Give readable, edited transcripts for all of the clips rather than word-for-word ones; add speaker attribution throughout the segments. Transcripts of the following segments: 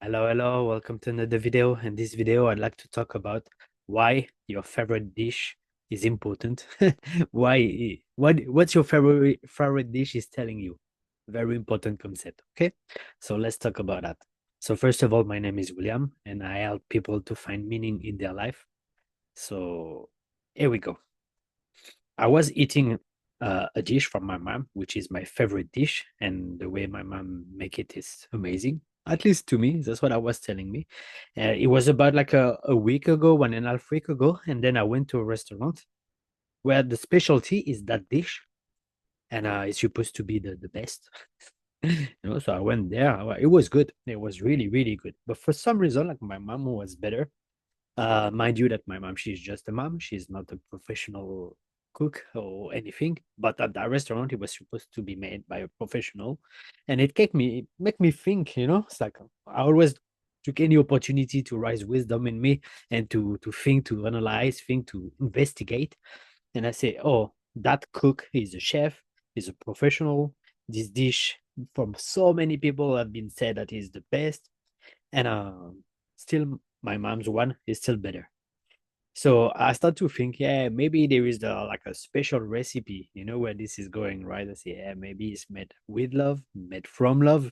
Speaker 1: Hello, welcome to another video. In this video, I'd like to talk about why your favorite dish is important. What's your favorite dish is telling you. Very important concept. Okay, so let's talk about that. So first of all, my name is William, and I help people to find meaning in their life. So here we go. I was eating a dish from my mom, which is my favorite dish, and the way my mom make it is amazing. At least to me, that's what I was telling me. It was about like a week ago, 1.5 week ago, and then I went to a restaurant where the specialty is that dish, and it's supposed to be the best. So I went there. It was good. It was really, really good. But for some reason, like my mom was better. Mind you that my mom, she's just a mom. She's not a professional cook or anything. But at that restaurant, it was supposed to be made by a professional. And it make me think, it's like I always took any opportunity to raise wisdom in me and to think, to analyze, think, to investigate. And I say, oh, that cook is a chef, is a professional. This dish from so many people have been said that is the best. And still my mom's one is still better. So I start to think, yeah, maybe there is like a special recipe, where this is going, right? I say, yeah, maybe it's made with love, made from love,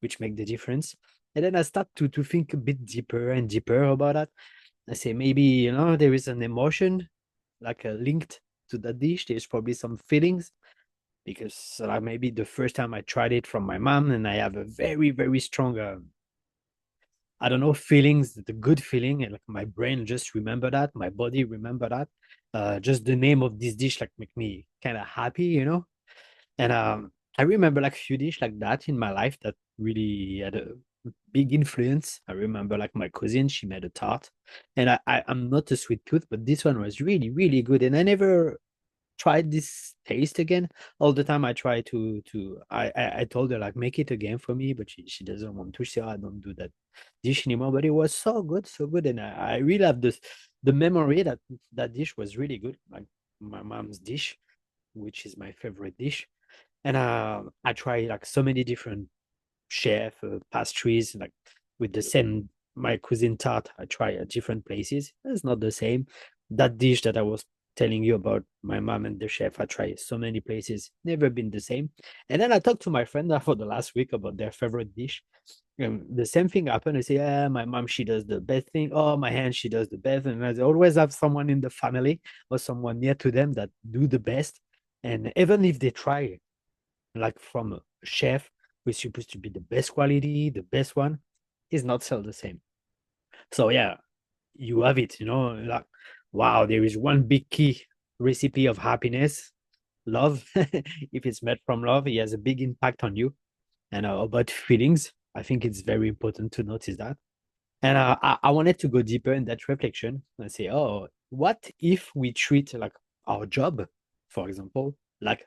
Speaker 1: which make the difference. And then I start to think a bit deeper and deeper about that. I say, maybe, there is an emotion like linked to the dish. There's probably some feelings because maybe the first time I tried it from my mom and I have a very, very strong I don't know, feelings, the good feeling, and like my brain just remember that, my body remember that. Just the name of this dish like make me kind of happy. And I remember like a few dish like that in my life that really had a big influence. I remember like my cousin, she made a tart, and I'm not a sweet tooth, but this one was really, really good, and I never tried this taste again. All the time I try I told her like make it again for me, but she doesn't want to. So I don't do that dish anymore. But it was so good, so good. And I really have this the memory that that dish was really good. Like my mom's dish, which is my favorite dish. And I try like so many different chef pastries, like with the same my cuisine tart. I try at different places. It's not the same. That dish that I was telling you about my mom and the chef, I try so many places, never been the same. And then I talked to my friend for the last week about their favorite dish. The same thing happened. I say, yeah, my mom, she does the best thing. Oh, my hand, she does the best. And I always have someone in the family or someone near to them that do the best. And even if they try like from a chef who's supposed to be the best quality, the best one, is not sell the same. So yeah, you have it, like wow, there is one big key recipe of happiness, love. If it's made from love, it has a big impact on you. And about feelings, I think it's very important to notice that. And I wanted to go deeper in that reflection and say, oh, what if we treat like our job, for example, like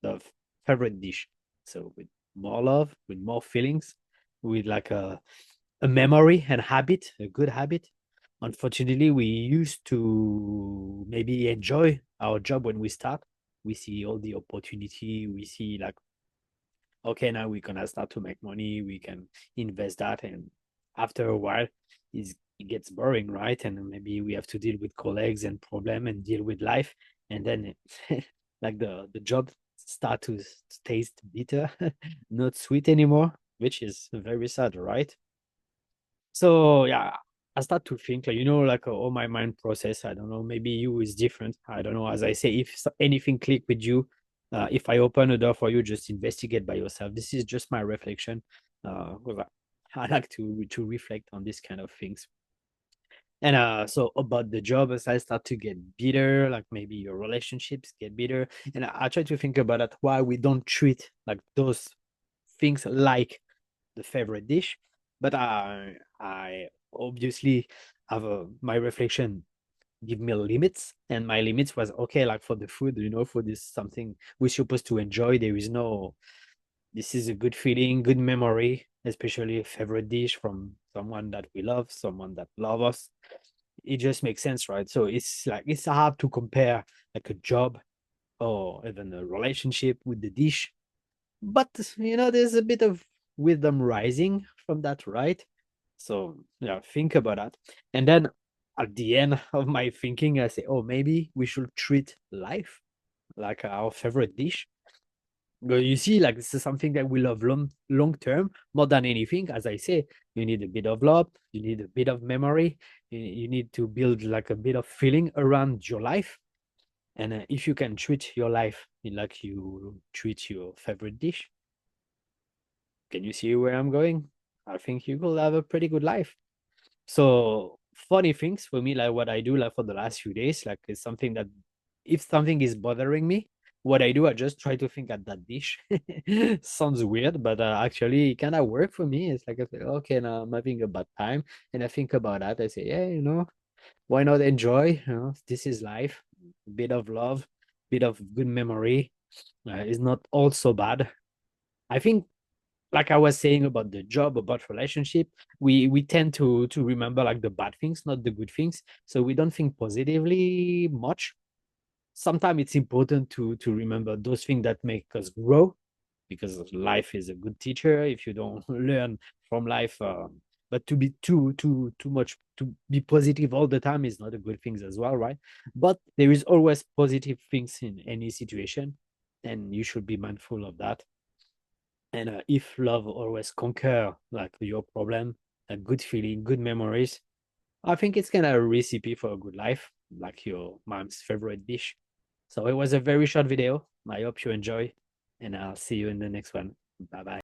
Speaker 1: the favorite dish? So with more love, with more feelings, with like a memory and habit, a good habit. Unfortunately, we used to maybe enjoy our job when we start. We see all the opportunity. We see like, okay, now we're gonna start to make money. We can invest that, and after a while, it gets boring, right? And maybe we have to deal with colleagues and problem and deal with life, and then like the job start to taste bitter, not sweet anymore, which is very sad, right? So yeah, I start to think like like all my mind process. I don't know, maybe you is different. I don't know. As I say, if anything click with you, if I open a door for you, just investigate by yourself. This is just my reflection. 'Cause I like to reflect on this kind of things. And so about the job, as I start to get bitter, like maybe your relationships get bitter, and I try to think about that why we don't treat like those things like the favorite dish. But I obviously have my reflection give me limits, and my limits was okay. Like for the food, food is something we're supposed to enjoy. There is no, this is a good feeling, good memory, especially a favorite dish from someone that we love, someone that love us. It just makes sense, right? So it's like it's hard to compare like a job or even a relationship with the dish, but there's a bit of wisdom rising from that, right? So yeah, think about that. And then at the end of my thinking, I say, oh, maybe we should treat life like our favorite dish. But you see, like this is something that we love long term more than anything. As I say, you need a bit of love, you need a bit of memory, you need to build like a bit of feeling around your life. And if you can treat your life like you treat your favorite dish, can you see where I'm going? I think you will have a pretty good life. So funny things for me, like what I do like for the last few days, like it's something that if something is bothering me, what I do, I just try to think at that dish. Sounds weird, but actually it kind of work for me. It's like, I say, okay, now I'm having a bad time, and I think about that. I say, yeah, why not enjoy? This is life. Bit of love, bit of good memory. It's not all so bad. I think like I was saying about the job, about relationship, we tend to remember like the bad things, not the good things. So we don't think positively much. Sometimes it's important to remember those things that make us grow, because life is a good teacher if you don't learn from life. But to be too much to be positive all the time is not a good thing as well, right? But there is always positive things in any situation, and you should be mindful of that. And if love always conquer like your problem, a good feeling, good memories, I think it's kind of a recipe for a good life, like your mom's favorite dish. So it was a very short video. I hope you enjoy, and I'll see you in the next one. Bye bye.